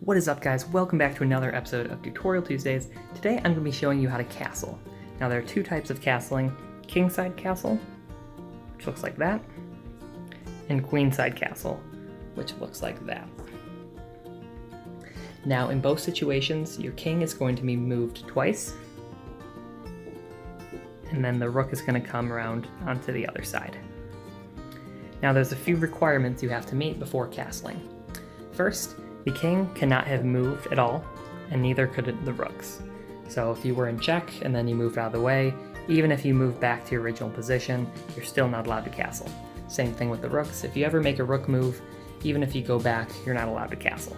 What is up, guys? Welcome back to another episode of Tutorial Tuesdays. Today I'm going to be showing you how to castle. Now there are two types of castling: kingside castle, which looks like that, and queenside castle, which looks like that. Now in both situations, your king is going to be moved twice, and then the rook is going to come around onto the other side. Now there's a few requirements you have to meet before castling. First, the king cannot have moved at all, and neither could the rooks. So if you were in check and then you moved out of the way, even if you move back to your original position, you're still not allowed to castle. Same thing with the rooks. If you ever make a rook move, even if you go back, you're not allowed to castle.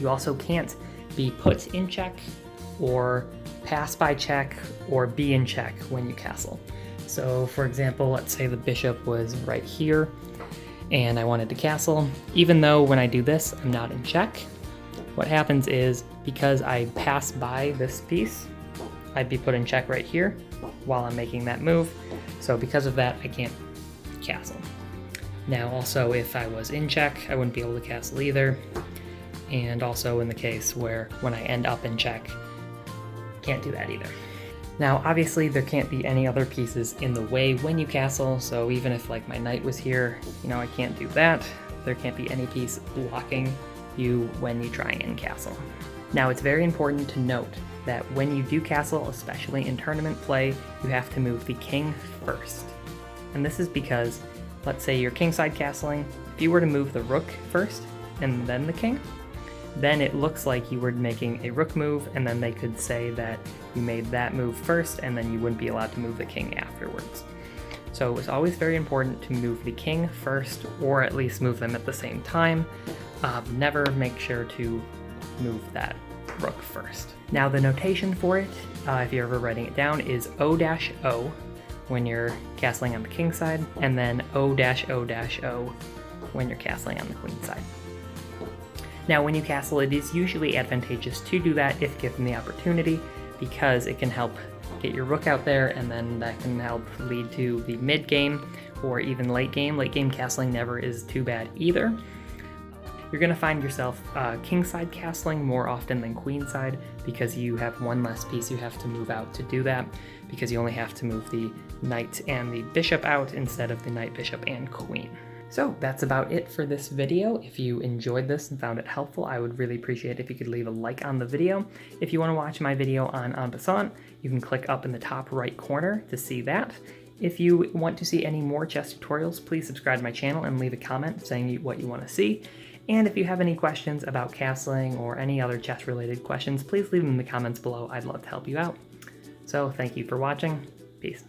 You also can't be put in check, or pass by check, or be in check when you castle. So for example, let's say the bishop was right here, and I wanted to castle. Even though when I do this, I'm not in check, what happens is, because I pass by this piece, I'd be put in check right here while I'm making that move. So because of that, I can't castle. Now also, if I was in check, I wouldn't be able to castle either. And also in the case where when I end up in check, can't do that either. Now, obviously, there can't be any other pieces in the way when you castle, so even if, like, my knight was here, I can't do that. There can't be any piece blocking you when you try and castle. Now, it's very important to note that when you do castle, especially in tournament play, you have to move the king first. And this is because, let's say you're kingside castling, if you were to move the rook first and then the king, then it looks like you were making a rook move, and then they could say that you made that move first, and then you wouldn't be allowed to move the king afterwards. So it's always very important to move the king first, or at least move them at the same time. Never make sure to move that rook first. Now the notation for it, if you're ever writing it down, is O-O when you're castling on the king side, and then O-O-O when you're castling on the queen side. Now when you castle, it is usually advantageous to do that if given the opportunity, because it can help get your rook out there, and then that can help lead to the mid game or even late game. Late game castling never is too bad either. You're going to find yourself kingside castling more often than queenside, because you have one less piece you have to move out to do that, because you only have to move the knight and the bishop out instead of the knight, bishop, and queen. So that's about it for this video. If you enjoyed this and found it helpful, I would really appreciate it if you could leave a like on the video. If you want to watch my video on En Passant, you can click up in the top right corner to see that. If you want to see any more chess tutorials, please subscribe to my channel and leave a comment saying what you want to see. And if you have any questions about castling or any other chess related questions, please leave them in the comments below. I'd love to help you out. So thank you for watching. Peace.